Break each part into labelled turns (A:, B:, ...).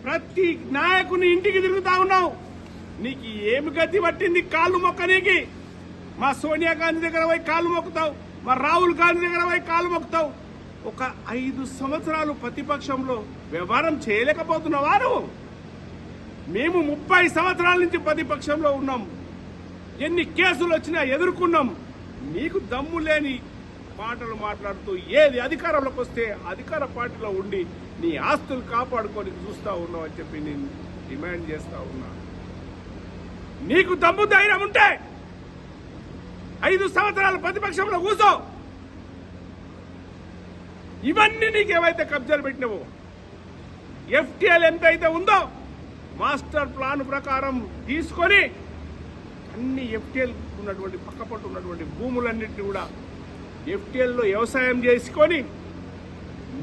A: ప్రతి నాయకుని ఇంటికి తిరుగుతా ఉన్నావు. నీకు ఏమి గతి పట్టింది కాళ్ళు మొక్కనీకి? మా సోనియా గాంధీ దగ్గర పోయి కాళ్ళు మొక్కుతావు, మా రాహుల్ గాంధీ దగ్గర పోయి కాళ్ళు మొక్కుతావు. ఒక 5 సంవత్సరాలు ప్రతిపక్షంలో వ్యవహారం చేయలేకపోతున్నావా నువ్వు? మేము 30 సంవత్సరాల నుంచి ప్రతిపక్షంలో ఉన్నాం. ఎన్ని కేసులు వచ్చినా ఎదుర్కొన్నాం. నీకు దమ్ము లేని మాటలు మాట్లాడుతూ ఏది అధికారంలోకి వస్తే అధికార పార్టీలో ఉండి నీ ఆస్తులు కాపాడుకొని చూస్తా ఉన్నావు అని చెప్పి నేను డిమాండ్ చేస్తా ఉన్నా. నీకు దమ్ము ధైర్యం ఉంటే 5 సంవత్సరాలు ప్రతిపక్షంలో కూర్చో. ఇవన్నీ నీకేమైతే కబ్జాలు పెట్టినవో, ఎఫ్టీఎల్ ఎంతైతే ఉందో మాస్టర్ ప్లాన్ ప్రకారం తీసుకొని అన్ని ఎఫ్టీఎల్ ఉన్నటువంటి పక్కపట్టు ఉన్నటువంటి భూములన్నింటినీ కూడా ఎఫ్టీఎల్లో వ్యవసాయం చేసుకొని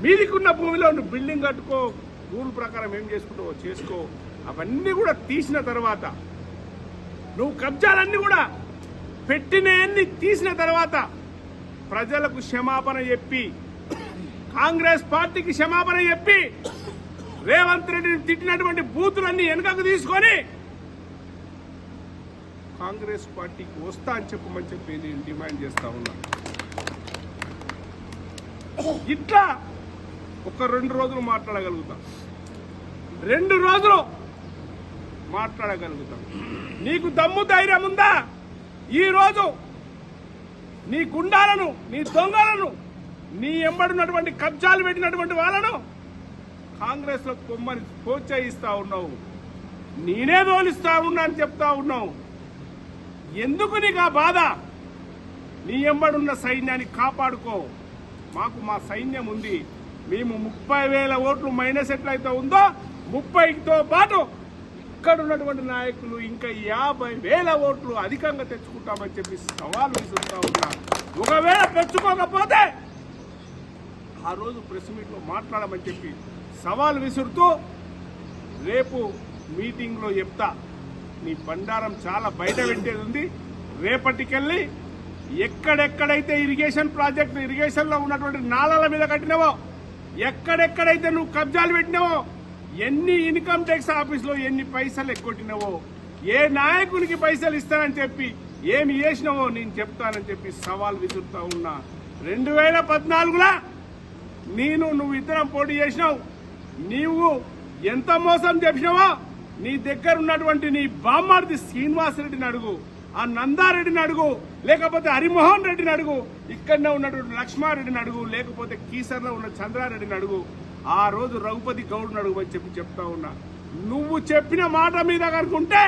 A: మీదికున్న భూమిలో నువ్వు బిల్డింగ్ కట్టుకో, రూల్ ప్రకారం ఏం చేసుకుంటావో చేసుకో. అవన్నీ కూడా తీసిన తర్వాత నువ్వు కబ్జాలన్నీ కూడా పెట్టినవన్నీ తీసిన తర్వాత ప్రజలకు క్షమాపణ చెప్పి, కాంగ్రెస్ పార్టీకి క్షమాపణ చెప్పి, రేవంత్ రెడ్డిని తిట్టినటువంటి బూతులన్నీ వెనుకకు తీసుకొని కాంగ్రెస్ పార్టీకి వస్తా అని చెప్పమని చెప్పి నేను డిమాండ్ చేస్తా ఉన్నా. ఇట్లా ఒక 2 రోజులు మాట్లాడగలుగుతాం, 2 రోజులు మాట్లాడగలుగుతాం. నీకు దమ్ము ధైర్యం ఉందా? ఈ రోజు నీ గుండాలను, నీ దొంగలను, నీ ఎంబడినటువంటి కబ్జాలు పెట్టినటువంటి వాళ్ళను కాంగ్రెస్ లో కొమ్మని ప్రోత్సహిస్తా ఉన్నావు, నేనే తోలిస్తా ఉన్నా అని చెప్తా ఉన్నావు. ఎందుకు నీకు ఆ బాధ? నీ ఎంబడున్న సైన్యాన్ని కాపాడుకో. మాకు మా సైన్యం ఉంది. మేము 30,000 ఓట్లు మైనస్ ఎట్లయితే ఉందో 30తో పాటు ఇక్కడ ఉన్నటువంటి నాయకులు ఇంకా 50,000 ఓట్లు అధికంగా తెచ్చుకుంటామని చెప్పి సవాల్ విసురుతా ఉన్నా. ఒకవేళ తెచ్చుకోకపోతే ఆ రోజు ప్రెస్ మీట్లో మాట్లాడమని చెప్పి సవాల్ విసురుతూ రేపు మీటింగ్లో చెప్తా. నీ బండారం చాలా బయట పెట్టేది ఉంది. రేపటికెళ్ళి ఎక్కడెక్కడైతే ఇరిగేషన్ ప్రాజెక్టు, ఇరిగేషన్లో ఉన్నటువంటి నాళాల మీద కట్టినావో, ఎక్కడెక్కడైతే నువ్వు కబ్జాలు పెట్టినావో, ఎన్ని ఇన్కమ్ ట్యాక్స్ ఆఫీసులో ఎన్ని పైసలు ఎక్కొట్టినావో, ఏ నాయకునికి పైసలు ఇస్తానని చెప్పి ఏమి చేసినావో నేను చెప్తానని చెప్పి సవాల్ విసురుతా ఉన్నా. 2014లో నువ్వు ఇద్దరం పోటీ చేసినావు. నీవు ఎంత మోసం చేసినావో నీ దగ్గర ఉన్నటువంటి నీ బామ్మార్ది శ్రీనివాసరెడ్డిని అడుగు, ఆ నందారెడ్డిని అడుగు, లేకపోతే హరిమోహన్ రెడ్డిని అడుగు, ఇక్కడనే ఉన్నటువంటి లక్ష్మారెడ్డిని అడుగు, లేకపోతే కీసర్లో ఉన్న చంద్రారెడ్డిని అడుగు, ఆ రోజు రఘుపతి గౌడ్ని అడుగు అని చెప్పి చెప్తా ఉన్నా. నువ్వు చెప్పిన మాట మీద కనుకుంటే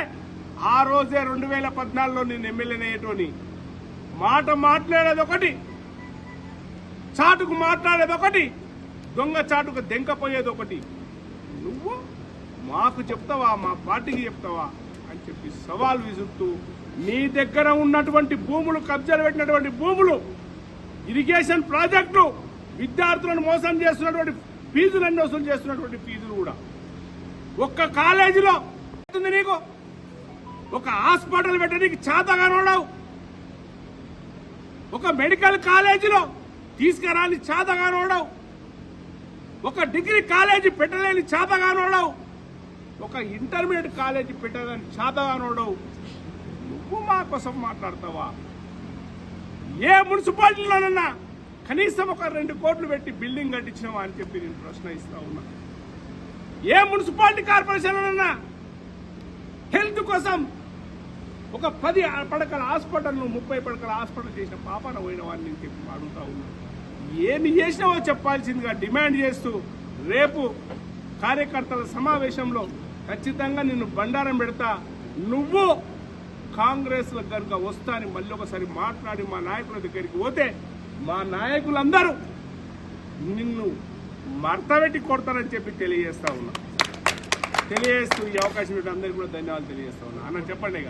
A: ఆ రోజే 2014లో నేను ఎమ్మెల్యేనయ్యేటోని. మాట మాట్లాడేది ఒకటి, చాటుకు మాట్లాడేది ఒకటి, దొంగ చాటుకు దెంకపోయేది ఒకటి. నువ్వు మాకు చెప్తావా, మా పార్టీకి చెప్తావా అని చెప్పి సవాల్ విసురుతూ నీ దగ్గర ఉన్నటువంటి భూములు, కబ్జాలు పెట్టినటువంటి భూములు, ఇరిగేషన్ ప్రాజెక్టులు, విద్యార్థులను మోసం చేస్తున్నటువంటి ఫీజులన్నీ వసూలు చేస్తున్నటువంటి ఫీజులు కూడా ఒక్క కాలేజీలో నీకు ఒక హాస్పిటల్ పెట్టడానికి చేతగానోడావు, ఒక మెడికల్ కాలేజీలో తీసుకురాని చేతగానోడావు, ఒక డిగ్రీ కాలేజీ పెట్టలేని చేతగానోడావు, ఒక ఇంటర్మీడియట్ కాలేజీ పెట్టలేని చేతగానోడావు. నువ్వు మా కోసం మాట్లాడతావా? ఏ మున్సిపాలిటీలోనన్నా కనీసం ఒక 2 కోట్లు పెట్టి బిల్డింగ్ కట్టించినావా అని చెప్పి నేను ప్రశ్న ఇస్తా ఉన్నా. ఏ మున్సిపాలిటీ కార్పొరేషన్లోనన్నా హెల్త్ కోసం ఒక 10 పడకల హాస్పిటల్ను 30 పడకల హాస్పిటల్ చేసిన పాపాన పోయిన వాడిని నేను చెప్పి అడుగుతా ఉన్నా. ఏమి చేసినావో చెప్పాల్సిందిగా డిమాండ్ చేస్తూ రేపు కార్యకర్తల సమావేశంలో ఖచ్చితంగా నిన్ను బండారం పెడతా. నువ్వు కాంగ్రెస్లో కనుక వస్తాని మళ్ళీ ఒకసారి మాట్లాడి మా నాయకుల దగ్గరికి పోతే మా నాయకులందరూ నిన్ను మర్తబెట్టి కొడతారని చెప్పి తెలియజేస్తా ఉన్నా. తెలియజేస్తూ ఈ అవకాశం అందరికీ కూడా ధన్యవాదాలు తెలియజేస్తా ఉన్నా. అన్న చెప్పండి ఇక.